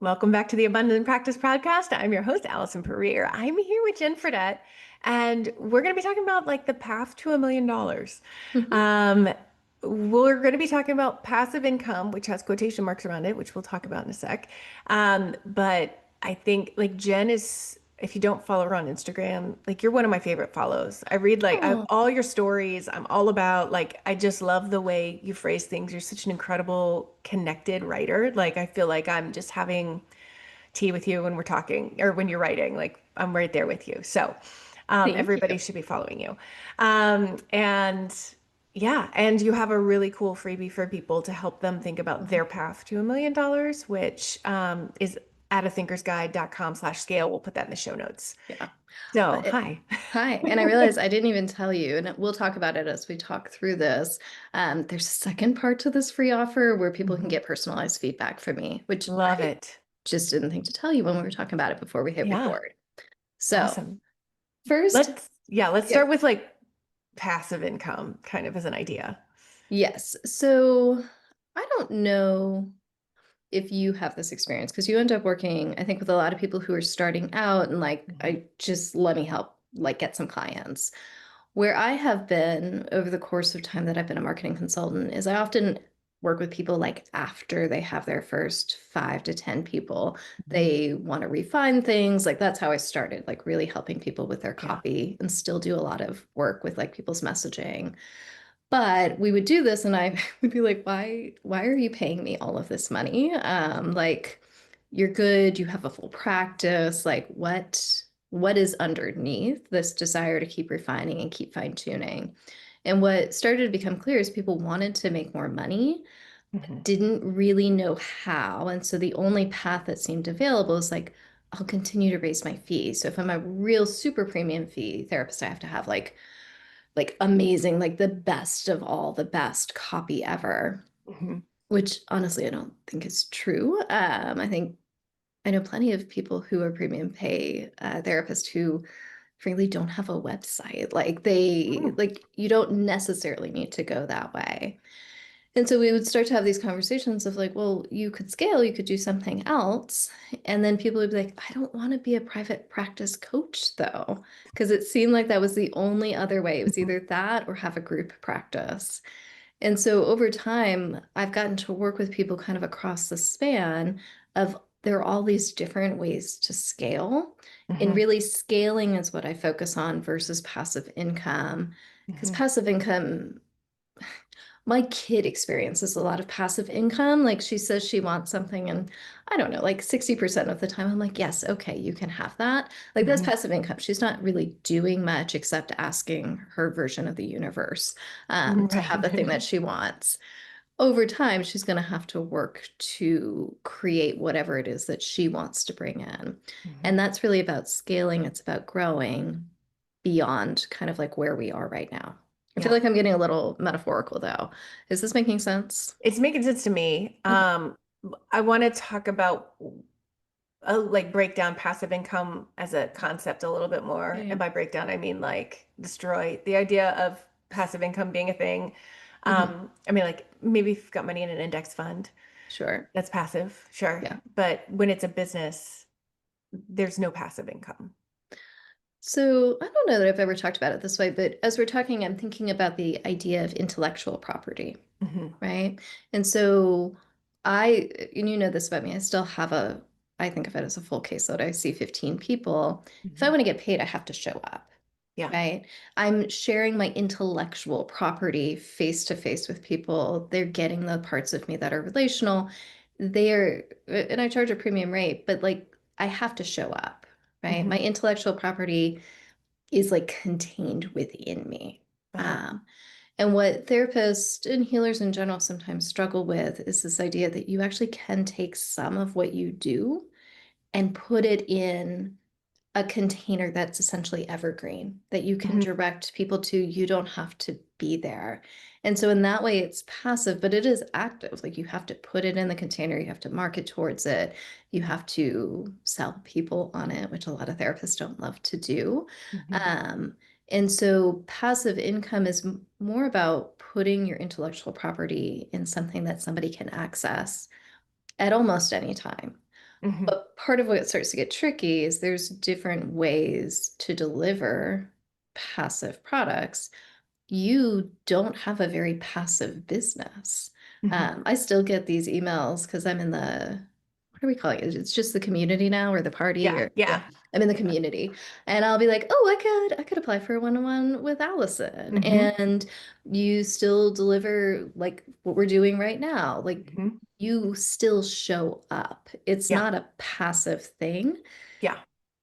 Welcome back to the Abundant Practice Podcast. I'm your host, Allison Pereira. I'm here with Jenn Fredette, and we're going to be talking about like the path to $1 million. Mhm. Um, we're going to be talking about passive income, which has quotation marks around it, which we'll talk about in a sec. But I think like Jenn is, if you don't follow her on Instagram, like you're one of my favorite follows. I have Oh, all your stories. I'm all about like, I just love the way you phrase things. You're such an incredible connected writer. Like, I feel like I'm just having tea with you when we're talking or when you're writing. Like, I'm right there with you. So, thank you. everybody should be following you. And yeah, and you have a really cool freebie for people to help them think about their path to $1 million, which is at athinkersguide.com/scale. We'll put that in the show notes. Yeah. So, Uh, hi. Hi. And I realized I didn't even tell you, and we'll talk about it as we talk through this. There's a second part to this free offer where people can Mhm. get personalized feedback from me, which Love I it. just didn't think to tell you when we were talking about it before we hit Yeah, record. So, awesome. first, Let's yeah, start with like passive income kind of as an idea. yes. So, I don't know if you have this experience because you end up working, I think, with a lot of people who are starting out and like, Mhm. I just let me help, like, get some clients. Where I have been over the course of time that I've been a marketing consultant is I often work with people like after they have their first 5 to 10 people. Mhm. They want to refine things. Like that's how I started, like really helping people with their Yeah. copy and still do a lot of work with like people's messaging. But we would do this and I would be like, why are you paying me all of this money? Like you're good, you have a full practice. Like what is underneath this desire to keep refining and keep fine-tuning? And what started to become clear is people wanted to make more money, Mhm. didn't really know how. And so the only path that seemed available is like, I'll continue to raise my fee. So if I'm a real super premium fee therapist, I have to have like amazing, like the best of all the best copy ever, Mhm. which honestly I don't think is true. I think I know plenty of people who are premium pay therapists who frankly don't have a website. Like they Mm. like you don't necessarily need to go that way. And so we would start to have these conversations of like, well, you could scale, you could do something else. And then people would be like, I don't want to be a private practice coach though, because it seemed like that was the only other way. It was Mhm. either that or have a group practice. And so over time, I've gotten to work with people kind of across the span of there are all these different ways to scale. And Mhm. really, scaling is what I focus on versus passive income. Because Mhm. passive income, my kid experiences a lot of passive income. Like she says she wants something, and I don't know, like 60% of the time, I'm like, yes, okay, you can have that. Like that's Mhm. passive income. She's not really doing much except asking her version of the universe to have the thing that Right. she wants. Over time, she's going to have to work to create whatever it is that she wants to bring in. Mhm. And that's really about scaling, it's about growing beyond kind of like where we are right now. I feel Yeah. like I'm getting a little metaphorical though. Is this making sense? It's making sense to me. Okay. I want to talk about like break down passive income as a concept a little bit Yeah, more. yeah. And by breakdown, I mean like destroy the idea of passive income being a thing. Mhm. I mean, like maybe if you've got money in an index fund, Sure. that's passive, sure. Yeah. But when it's a business, there's no passive income. So I don't know that I've ever talked about it this way, but as we're talking, I'm thinking about the idea of intellectual property. Hmm. Right? And so and you know this about me, I still have I think of it as a full caseload. I see 15 people. If I Hmm. want to get paid, I have to show up, Yeah. right? I'm sharing my intellectual property face to face with people. They're getting the parts of me that are relational. And I charge a premium rate, but like I have to show up, right? My Hmm. intellectual property is like contained within me. Uh-huh. Um, and what therapists and healers in general sometimes struggle with is this idea that you actually can take some of what you do and put it in a container that's essentially evergreen that you can Hmm. direct people to. You don't have to be there. And so, in that way, it's passive, but it is active. Like you have to put it in the container, you have to market towards it, you have to sell people on it, which a lot of therapists don't love to do. Hmm. Um, and so, passive income is more about putting your intellectual property in something that somebody can access at almost any time. Hmm. But part of what starts to get tricky is there's different ways to deliver passive products. You don't have a very passive business. Hmm. I still get these emails because I'm in the, what are we calling it? It's just the community now or the party Yeah, or yeah, yeah, I'm in the yeah. community. And I'll be like, oh, I could apply for a one-on-one with Allison. Hmm. And you still deliver like what we're doing right now. Like Hmm. you still show up. It's Yeah, not a passive thing. yeah,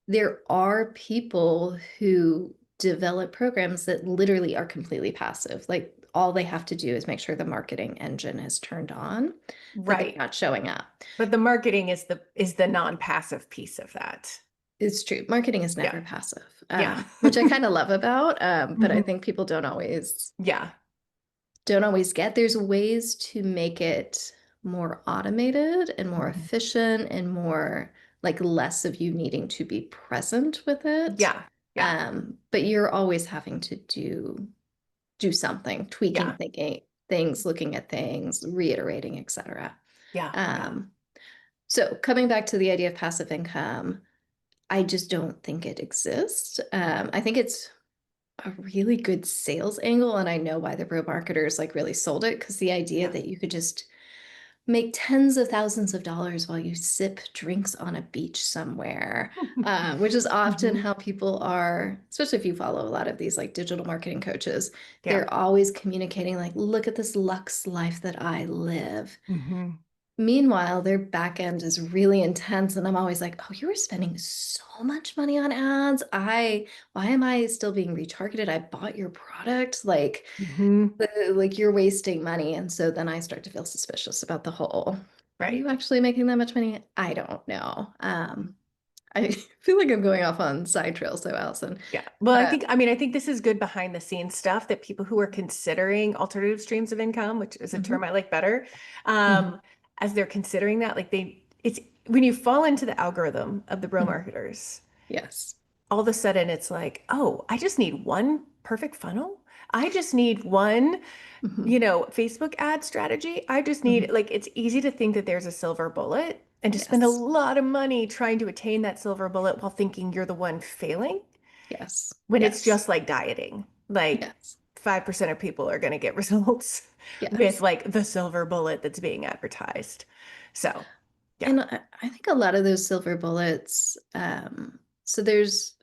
There are people who develop programs that literally are completely passive. Like all they have to do is make sure the marketing engine is turned on, but they're right. not showing up. But the marketing is the non-passive piece of that. It's true. Marketing is Yeah, never passive, yeah. which I kind of love about, but I Hmm. think people Yeah, don't always get. There's ways to make it more automated and more hmm, efficient and more like less of you needing to be present with it. yeah, yeah, But you're always having to do something, tweaking yeah, thinking things, looking at things, reiterating, etc. yeah, yeah. Um, so coming back to the idea of passive income, I just don't think it exists. I think it's a really good sales angle, and I know why the bro marketers like really sold it because the idea Yeah. that you could just make tens of thousands of dollars while you sip drinks on a beach somewhere, which is often Hmm. how people are, especially if you follow a lot of these like digital marketing coaches. Yeah. They're always communicating, like, look at this luxe life that I live. Hmm. Meanwhile, their back end is really intense, and I'm always like, oh, you were spending so much money on ads. Why am I still being retargeted? I bought your product. Like, Hmm. like you're wasting money. And so then I start to feel suspicious about the whole, are you Right. actually making that much money? I don't know. I feel like I'm going off on side trails though, Allison. Yeah. Well, But I think this is good behind the scenes stuff that people who are considering alternative streams of income, which is a term mhm, I like better, mhm, um, as they're considering that, it's when you fall into the algorithm of the bro mhm. marketers, Yes. all of a sudden it's like, oh, I just need one perfect funnel. I just need one, Mhm, Facebook ad strategy. I just need, mhm. like, it's easy to think that there's a silver bullet and to spend a Yes. lot of money trying to attain that silver bullet while thinking you're the one failing Yes. when it's Yes. just like dieting. Like Yes. 5% of people are going to get results with Yes. like the silver bullet that's being advertised. So, yeah. And I think a lot of those silver bullets, so there's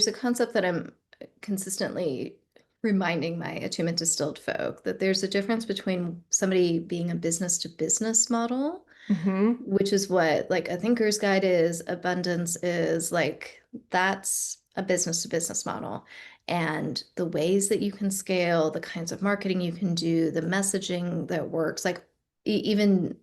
a concept that I'm consistently reminding my attunement distilled folk that there's a difference between somebody being a business to business model, Hmm. which is what like a thinker's guide is, abundance is like that's a business to business model. And the ways that you can scale, the kinds of marketing you can do, the messaging that works, like even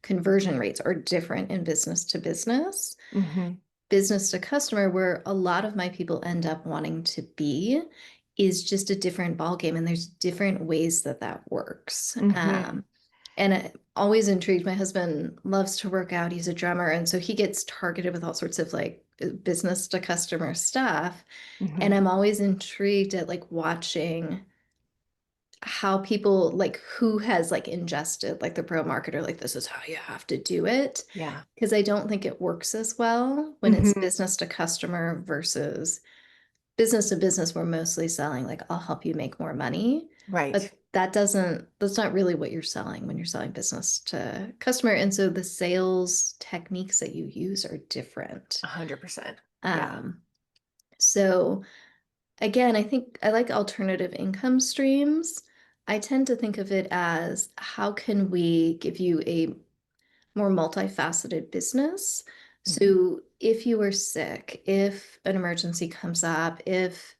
conversion rates are different in business to business, Hmm. business to customer, where a lot of my people end up wanting to be, is just a different ballgame. And there's different ways that that works. Hmm. And it always intrigued. My husband loves to work out. He's a drummer. And so he gets targeted with all sorts of like business to customer stuff. And Hmm. I'm always intrigued at like watching how people like who has like ingested like the pro marketer, like this is how you have to do it. Yeah. Because I don't think it works as well when it's Hmm. business to customer versus business to business. We're mostly selling like I'll help you make more money. Right. But that's not really what you're selling when you're selling business to customer. And so the sales techniques that you use are different. 100%. Yeah. Um, so again, I think I like alternative income streams. I tend to think of it as how can we give you a more multifaceted business? Hmm. So if you are sick, if an emergency comes up, if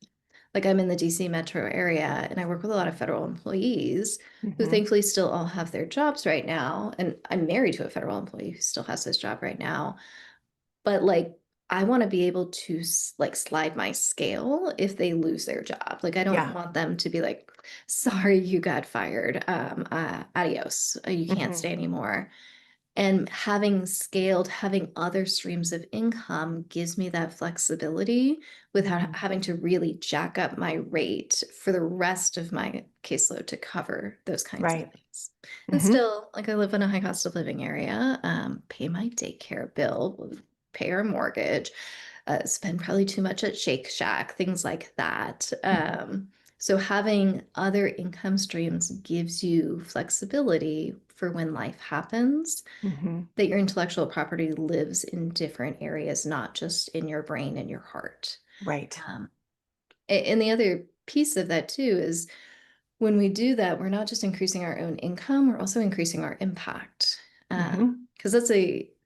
like I'm in the DC metro area and I work with a lot of federal employees who Hmm. thankfully still all have their jobs right now. And I'm married to a federal employee who still has his job right now. But like, I want to be able to like slide my scale if they lose their job. Like, I don't Yeah. want them to be like, sorry, you got fired. Adios. You can't Hmm. stay anymore. And having scaled, having other streams of income gives me that flexibility without Mhm. having to really jack up my rate for the rest of my caseload to cover those kinds of Right. things. And Hmm. still, like I live in a high cost of living area, pay my daycare bill, pay our mortgage, spend probably too much at Shake Shack, things like that. So having other income streams gives you flexibility for when life happens, Hmm. that your intellectual property lives in different areas, not just in your brain and your heart. Right. Um, and the other piece of that too is when we do that, we're not just increasing our own income, we're also increasing our impact. Hmm. Because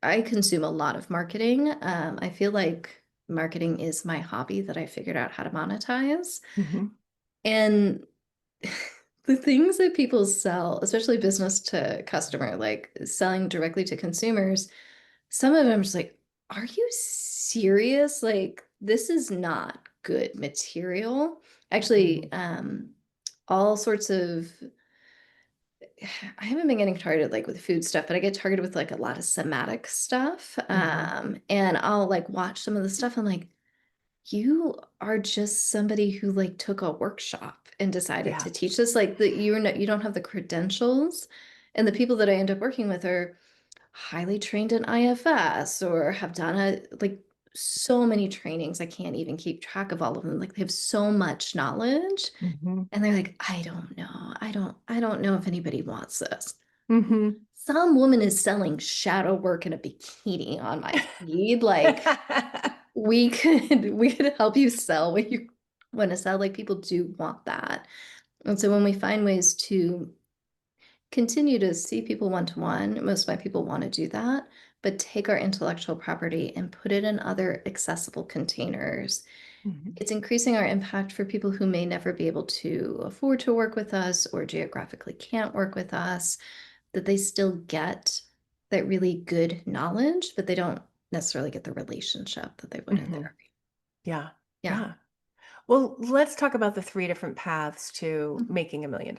I consume a lot of marketing. I feel like marketing is my hobby that I figured out how to monetize. Hmm. And the things that people sell, especially business to customer, like selling directly to consumers, some of them just like, are you serious? Like, this is not good material. Actually, all sorts of I haven't been getting targeted like with food stuff, but I get targeted with like a lot of somatic stuff. Hmm. And I'll like watch some of the stuff. I'm like, you are just somebody who like took a workshop and decided Yeah. to teach this. Like that you don't have the credentials. And the people that I end up working with are highly trained in IFS or have done like so many trainings. I can't even keep track of all of them. Like they have so much knowledge. Hmm. And they're like, I don't know. I don't know if anybody wants this. Hmm. Some woman is selling shadow work in a bikini on my feed. Like we could help you sell what you want to sell. Like people do want that. And so when we find ways to continue to see people one to one, most of my people want to do that, but take our intellectual property and put it in other accessible containers, Hmm. it's increasing our impact for people who may never be able to afford to work with us or geographically can't work with us, that they still get that really good knowledge, but they don't necessarily get the relationship that they would in Hmm. therapy. Yeah. Yeah. Yeah. Well, let's talk about the three different paths to Mm-hmm. making $1 million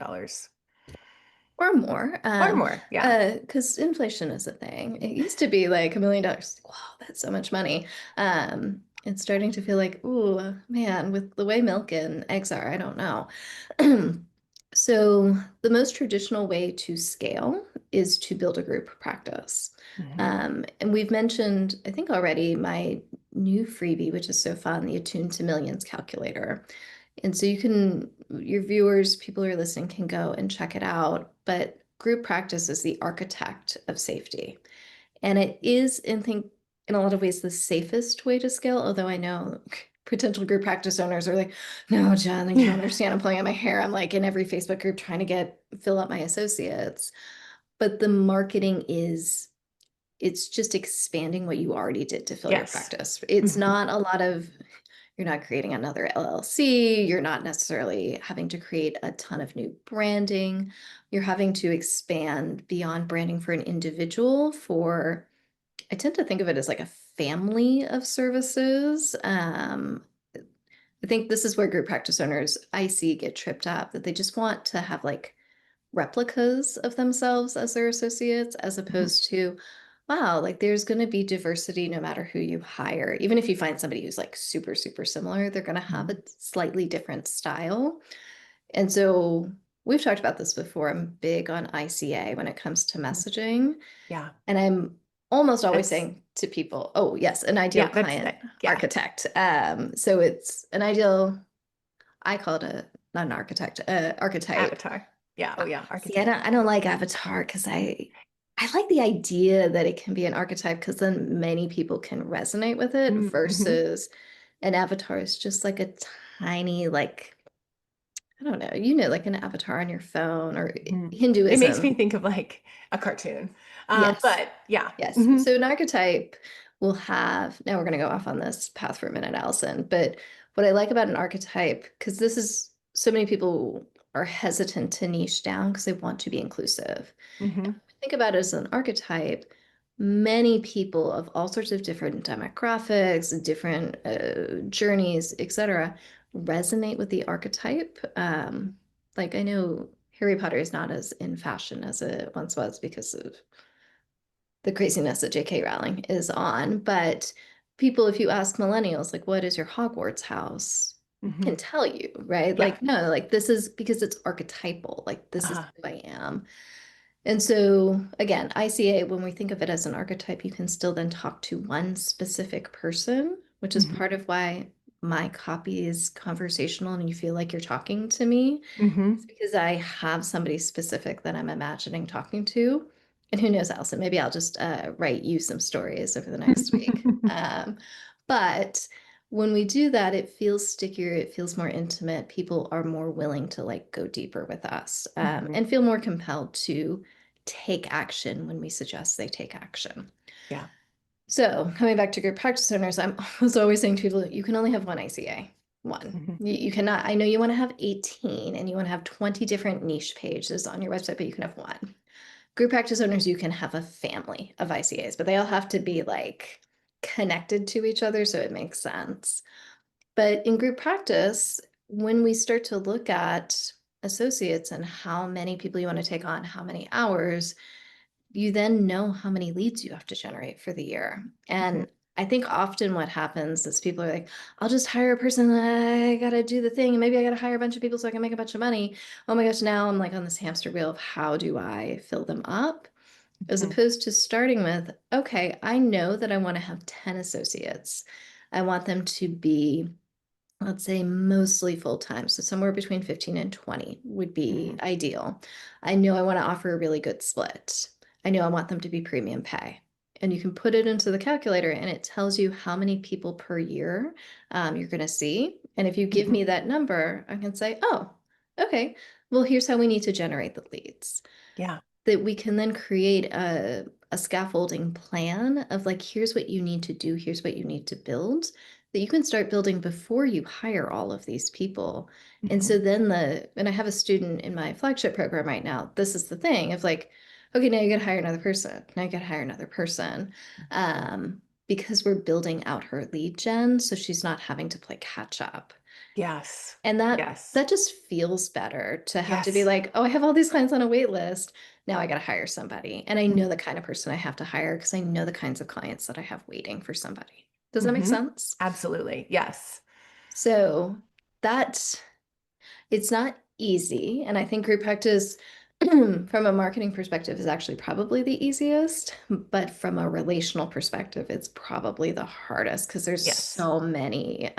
Or more, or more. Yeah. because inflation is a thing. It used to be like $1 million. Like, wow, that's so much money. It's starting to feel like, ooh, man, with the way milk and eggs are, I don't know. So the most traditional way to scale is to build a group practice. Hmm. And we've mentioned, I think already, my new freebie, which is so fun, the Attune to Millions calculator. And so you can, your viewers, people who are listening can go and check it out. But group practice is the architect of safety. And it is, I think, in a lot of ways, the safest way to scale. Although I know potential group practice owners are like, no, John, like, you don't understand. I'm pulling out my hair. I'm like in every Facebook group trying to fill up my associates. But the marketing is it's just expanding what you already did to fill your Yes. practice. It's Hmm. not a lot of, you're not creating another LLC. You're not necessarily having to create a ton of new branding. You're having to expand beyond branding for an individual for, I tend to think of it as like a family of services. I think this is where group practice owners I see get tripped up, that they just want to have like replicas of themselves as their associates, as Hmm. opposed to, wow, like there's going to be diversity no matter who you hire. Even if you find somebody who's like super, super similar, they're going to have a Hmm. slightly different style. And so we've talked about this before. I'm big on ICA when it comes to messaging. Yeah. And I'm almost always That's, saying to people, oh, yes, an ideal yeah, that's, client yeah. architect. So it's an ideal, I call it a, not an architect, archetype. Avatar. Yeah. Oh, yeah. See, Archetype. I don't like Avatar because I like the idea that it can be an archetype because then many people can resonate with it Mm-hmm. versus an avatar is just like a tiny, like, I don't know, you know, like an avatar on your phone or Hmm. It makes me Hinduism. think of like a cartoon. Yes. But yeah. Yes. Hmm. So an archetype will have, now we're going to go off on this path for a minute, Allison, but what I like about an archetype, because this is so many people are hesitant to niche down because they want to be inclusive. Hmm. Think about it as an archetype, many people of all sorts of different demographics, different journeys, etc., resonate with the archetype. Like I know Harry Potter is not as in fashion as it once was because of the craziness that J.K. Rowling is on. But people, if you ask millennials, like, what is your Hogwarts house? Can Hmm. tell you, right? Yeah. Like, no, like this is because it's archetypal. Like, this is Uh-huh. who I am. And so, again, ICA, when we think of it as an archetype, you can still then talk to one specific person, which is Hmm. part of why my copy is conversational and you feel like you're talking to me. It's Hmm. because I have somebody specific that I'm imagining talking to. And who knows, Allison, maybe I'll just write you some stories over the next week. But when we do that, it feels stickier, it feels more intimate. People are more willing to like go deeper with us Hmm. and feel more compelled to take action when we suggest they take action. Yeah. So, coming back to group practice owners, I'm was always saying to people, you can only have one ICA. One. Hmm. You cannot, I know you want to have 18 and you want to have 20 different niche pages on your website, but you can have one. Group practice owners, you can have a family of ICAs, but they all have to be like connected to each other so it makes sense. But in group practice, when we start to look at associates and how many people you want to take on, how many hours, you then know how many leads you have to generate for the year. Hmm. And I think often what happens is people are like, I'll just hire a person. I got to do the thing. And maybe I got to hire a bunch of people so I can make a bunch of money. Oh my gosh, now I'm like on this hamster wheel of how do I fill them up? As Hmm. opposed to starting with, okay, I know that I want to have 10 associates. I want them to be, let's say, mostly full time. So somewhere between 15 and 20 would be Hmm. ideal. I know I want to offer a really good split. I know I want them to be premium pay. And you can put it into the calculator and it tells you how many people per year you're going to see. And if you give Hmm. me that number, I can say, oh, okay, well, here's how we need to generate the leads Yeah. that we can then create a scaffolding plan of like, here's what you need to do, here's what you need to build, that you can start building before you hire all of these people. And Hmm. so then and I have a student in my flagship program right now, this is the thing of like, okay, now you gotta hire another person. Now you gotta hire another person. Because we're building out her lead gen, so she's not having to play catch up. Yes. And that Yes. that just feels better to have to be Yes. like, oh, I have all these clients on a wait list. Now I got to hire somebody. And I know the kind of person I have to hire because I know the kinds of clients that I have waiting for somebody. Does that make Hmm. sense? Absolutely. Yes. So that it's not easy. And I think group practice from a marketing perspective is actually probably the easiest, but from a relational perspective, it's probably the hardest because there's Yes. so many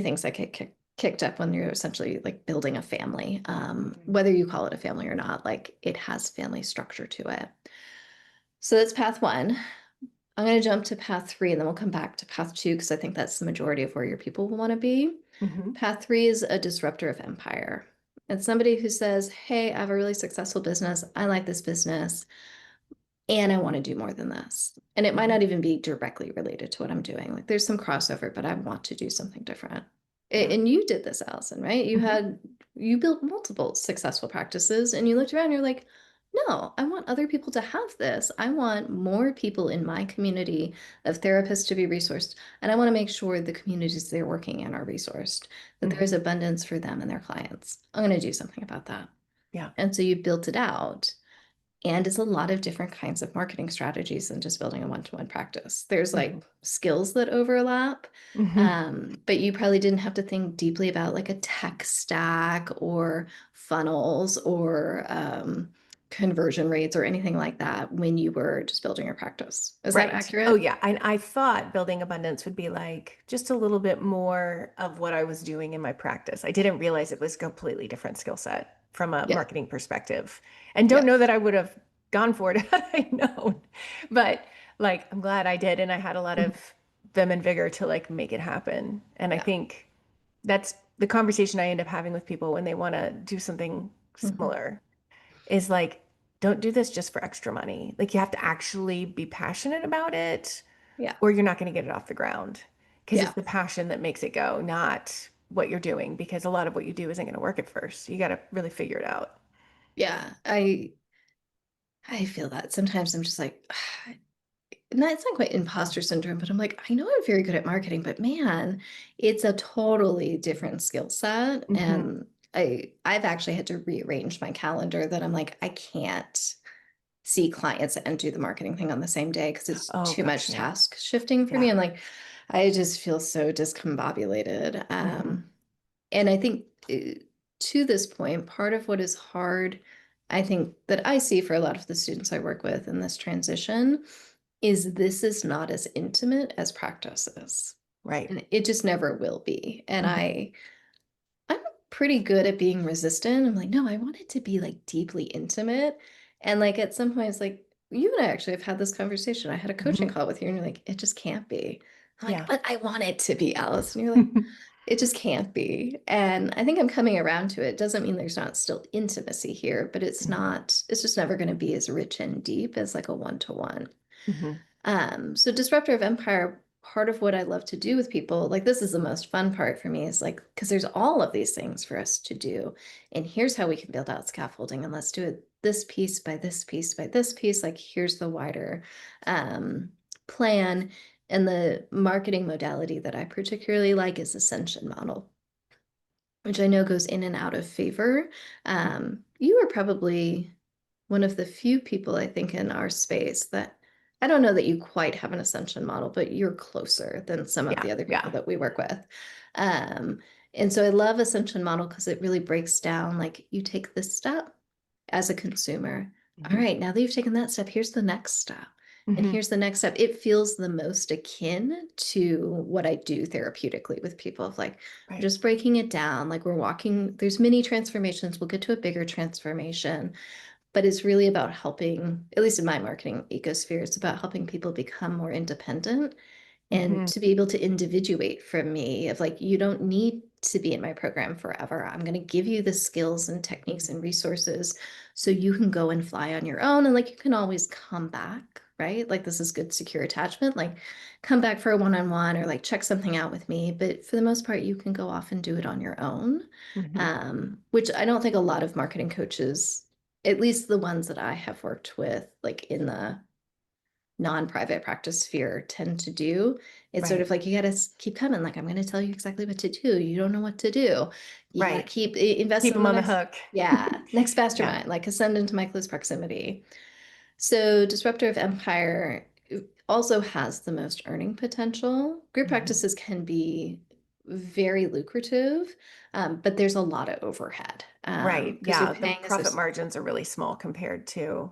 things that get kicked up when you're essentially like building a family. Hmm. Whether you call it a family or not, like it has family structure to it. So that's path one. I'm going to jump to path three and then we'll come back to path two because I think that's the majority of where your people will want to be. Hmm. Path three is a disruptor of empire. It's somebody who says, hey, I have a really successful business. I like this business and I want to do more than this. And it might Hmm. not even be directly related to what I'm doing. Like there's some crossover, but I want to do something different. Yeah. And you did this, Allison, right? Hmm. You built multiple successful practices and you looked around and you're like, no, I want other people to have this. I want more people in my community of therapists to be resourced. And I want to make sure the communities they're working in are resourced, that there is Hmm. abundance for them and their clients. I'm going to do something about that. Yeah. And so you built it out. And it's a lot of different kinds of marketing strategies than just building a one-to-one practice. There's Hmm. like skills that overlap, Hmm. but you probably didn't have to think deeply about like a tech stack or funnels or conversion rates or anything like that when you were just building your practice. Is that Right. Oh, accurate? yeah. I thought building abundance would be like just a little bit more of what I was doing in my practice. I didn't realize it was a completely different skill set from a Yeah. marketing perspective. And don't Yeah. know that I would have gone for it had I known. But like, I'm glad I did. And I had a lot Mhm. of vim and vigor to like make it happen. And I Yeah. think that's the conversation I end up having with people when they want to do something Mhm. similar is like, don't do this just for extra money. Like you have to actually be passionate about it Yeah. or you're not going to get it off the ground because it's Yeah. the passion that makes it go, not what you're doing, because a lot of what you do isn't going to work at first. You got to really figure it out. Yeah. I feel that sometimes I'm just like, no, it's not quite imposter syndrome, but I'm like, I know I'm very good at marketing, but man, it's a totally different skill set. Hmm. And I've actually had to rearrange my calendar that I'm like, I can't. see clients and do the marketing thing on the same day because it's Oh too gosh, much yeah. task shifting for me. Yeah. I'm like, I just feel so discombobulated. Hmm. And I think to this point, part of what is hard, I think that I see for a lot of the students I work with in this transition is this is not as intimate as practice is. Right. And it just never will be. And Hmm. I'm pretty good at being resistant. I'm like, no, I want it to be like deeply intimate. And like at some point, it's like, you and I actually have had this conversation. I had a coaching Hmm. call with you, and you're like, it just can't be. I'm like, Yeah. but I want it to be, Alice. And you're like, it just can't be. And I think I'm coming around to it. Doesn't mean there's not still intimacy here, but Hmm. it's just never going to be as rich and deep as like a one-to-one. Hmm. So Disruptor of Empire, part of what I love to do with people, like this is the most fun part for me, is like, because there's all of these things for us to do. And here's how we can build out scaffolding. And let's do it this piece by this piece by this piece. Like here's the wider um, plan. And the marketing modality that I particularly like is Ascension model, which I know goes in and out of favor. You are probably one of the few people I think in our space that I don't know that you quite have an ascension model, but you're closer than some of Yeah. the other people Yeah. that we work with. Um, and so I love ascension model because it really breaks down like you take this step as a consumer. All Hmm. right, now that you've taken that step, here's the next step. And Hmm. here's the next step. It feels the most akin to what I do therapeutically with people of like, we're Right. just breaking it down. Like we're walking, there's many transformations. We'll get to a bigger transformation, but it's really about helping, at least in my marketing ecosphere, it's about helping people become more independent and Hmm. to be able to individuate from me of like, you don't need to be in my program forever. I'm going to give you the skills and techniques and resources so you can go and fly on your own. And like, you can always come back, right? Like, this is good, secure attachment. Like, come back for a one-on-one or like check something out with me. But for the most part, you can go off and do it on your own, Hmm. which I don't think a lot of marketing coaches, at least the ones that I have worked with, like in the non-private practice sphere tend to do. It's sort Right. of like you got to keep coming. Like, I'm going to tell you exactly what to do. You don't know what to do. You got to Right. keep invest Keep in them the on the next, hook. yeah, next Yeah. mastermind, like ascend into my close proximity. So Disruptor of Empire also has the most earning potential. Group Hmm. practices can be very lucrative, but there's a lot of overhead Right. because you're Yeah. The paying as profit margins are really small compared to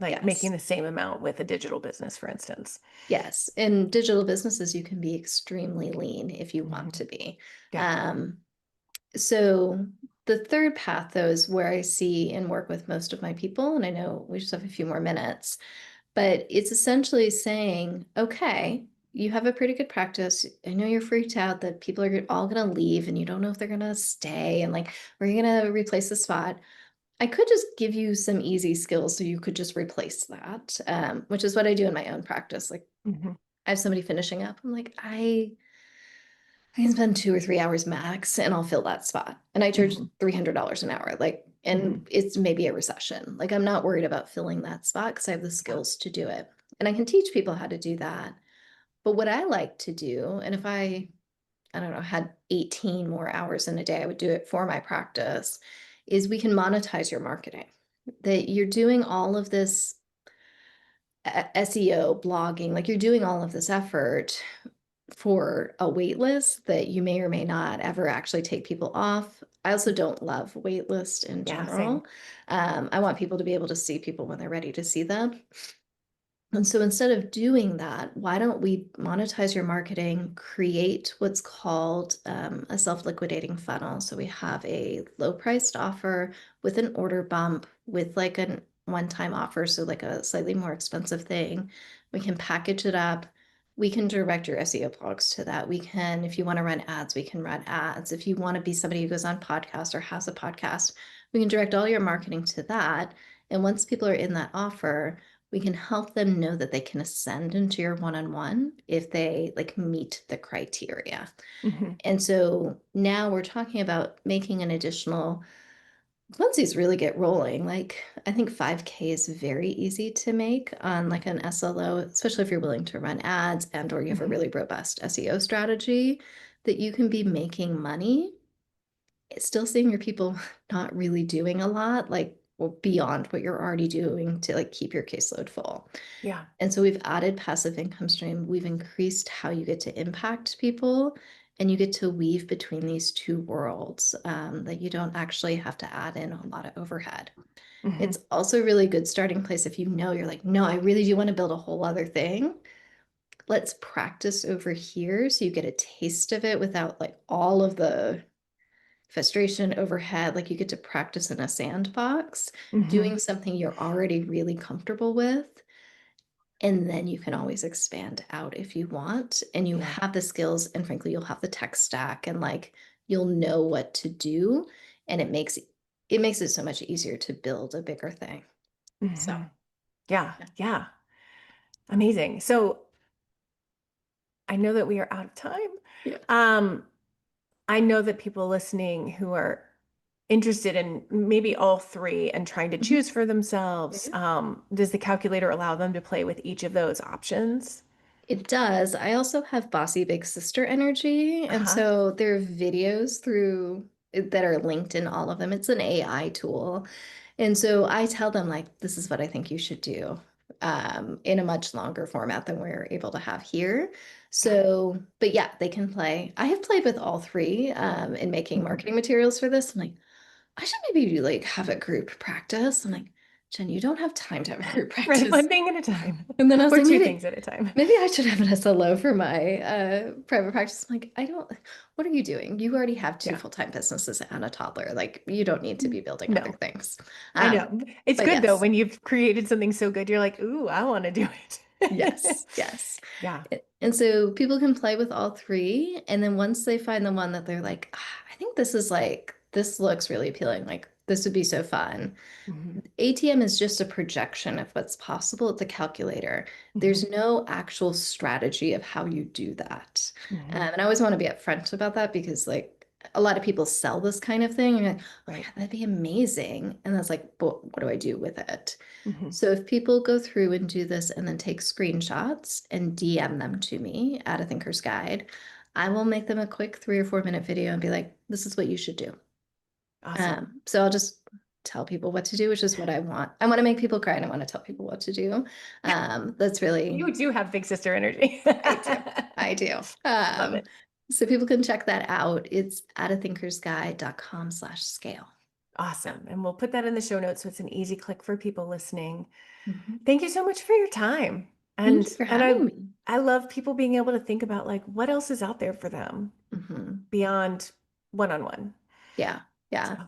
like making yes. the same amount with a digital business, for instance. Yes, in digital businesses, you can be extremely lean if you want Hmm. to be. Yeah. Um, so the third path, though, is where I see and work with most of my people, and I know we just have a few more minutes, but it's essentially saying, okay, you have a pretty good practice. I know you're freaked out that people are all going to leave and you don't know if they're going to stay and like, we're going to replace the spot. I could just give you some easy skills so you could just replace that, which is what I do in my own practice. Like Hmm. I have somebody finishing up. I'm like, I can spend 2 or 3 hours max and I'll fill that spot. And I charge Hmm. $300 an hour. Like, Hmm. and it's maybe a recession. Like I'm not worried about filling that spot because I have the Yeah. skills to do it. And I can teach people how to do that. But what I like to do, and if I don't know, had 18 more hours in a day, I would do it for my practice, is we can monetize your marketing. That you're doing all of this SEO, blogging, like you're doing all of this effort for a wait list that you may or may not ever actually take people off. I also don't love wait lists in Yeah. Same. general. I want people to be able to see people when they're ready to see them. And so instead of doing that, why don't we monetize your marketing, create what's called a self-liquidating funnel? So we have a low-priced offer with an order bump, with like a one-time offer, so like a slightly more expensive thing. We can package it up. We can direct your SEO blogs to that. We can, if you want to run ads, we can run ads. If you want to be somebody who goes on podcasts or has a podcast, we can direct all your marketing to that. And once people are in that offer, we can help them know that they can ascend into your one-on-one if they like meet the criteria. Hmm. And so now we're talking about making an additional, once these really get rolling, like I think 5K is very easy to make on like an SLO, especially if you're willing to run ads and or you have a Hmm. really robust SEO strategy that you can be making money. It's still seeing your people not really doing a lot. Like or beyond what you're already doing to like keep your caseload full. Yeah. And so we've added passive income stream. We've increased how you get to impact people, and you get to weave between these two worlds, that you don't actually have to add in a lot of overhead. Hmm. It's also a really good starting place if you know you're like, no, I really do want to build a whole other thing. Let's practice over here so you get a taste of it without like all of the frustration overhead. Like you get to practice in a sandbox, Hmm. doing something you're already really comfortable with. And then you can always expand out if you want. And you Yeah. have the skills, and frankly, you'll have the tech stack, and like you'll know what to do. And it makes it so much easier to build a bigger thing. So Hmm. Yeah. yeah. Yeah. Amazing. So I know that we are out of time. Yeah. Um, I know that people listening who are interested in maybe all three and trying to Mhm. choose for themselves, Mhm. does the calculator allow them to play with each of those options? It does. I also have bossy big sister energy. And Uh-huh. so there are videos through that are linked in all of them. It's an AI tool. And so I tell them, like, this is what I think you should do, in a much longer format than we're able to have here. Got it. So, but yeah, they can play. I have played with all three, in making Mhm. marketing materials for this. I'm like, I should maybe do, like have a group practice. I'm like, Jen, you don't have time to have a group Right, practice. one thing at a time, And then I was or like, two maybe things at a time. maybe I should have an SLO for my private practice. I'm like, I don't, what are you doing? You already have two Yeah. full-time businesses and a toddler. Like, you don't need to be building other No, things. I Um, know. It's but good though yes, when you've created something so good, you're like, ooh, I want to do it. yes, yes. Yeah. And so people can play with all three. And then once they find the one that they're like, "Ah, I think this is like, this looks really appealing. Like, this would be so fun." Hmm. ATM is just a projection of what's possible at the calculator. Hmm. There's no actual strategy of how you do that. Hmm. And I always want to be upfront about that because, like, a lot of people sell this kind of thing. And you're like, oh my Right. God, that'd be amazing. And that's like, but what do I do with it? Hmm. So if people go through and do this and then take screenshots and DM them to me at a thinker's guide, I will make them a quick 3 or 4 minute video and be like, this is what you should do. Awesome. So I'll just tell people what to do, which is what I want. I want to make people cry and I want to tell people what to do. That's really, You do have big sister energy. I do. I do. Love it. So people can check that out. It's at athinkersguide.com/scale. Yeah. Awesome. And we'll put that in the show notes so it's an easy click for people listening. Mhm. Thank you so much for your time. Thank And you for and having me. I love people being able to think about like what else is out there for them Mhm. beyond one-on-one. Yeah. Yeah. So,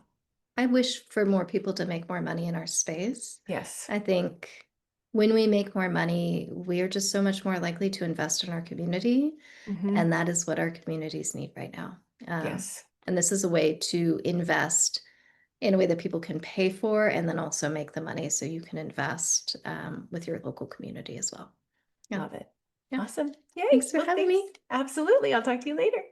I wish for more people to make more money in our space. yes. I think when we make more money, we are just so much more likely to invest in our community. Hmm. And that is what our communities need right now. Yes. And this is a way to invest in a way that people can pay for and then also make the money so you can invest, with your local community as well. Yeah. Love it. Yeah. Awesome. Yay. Thanks for Well, having thanks. me. Absolutely. I'll talk to you later.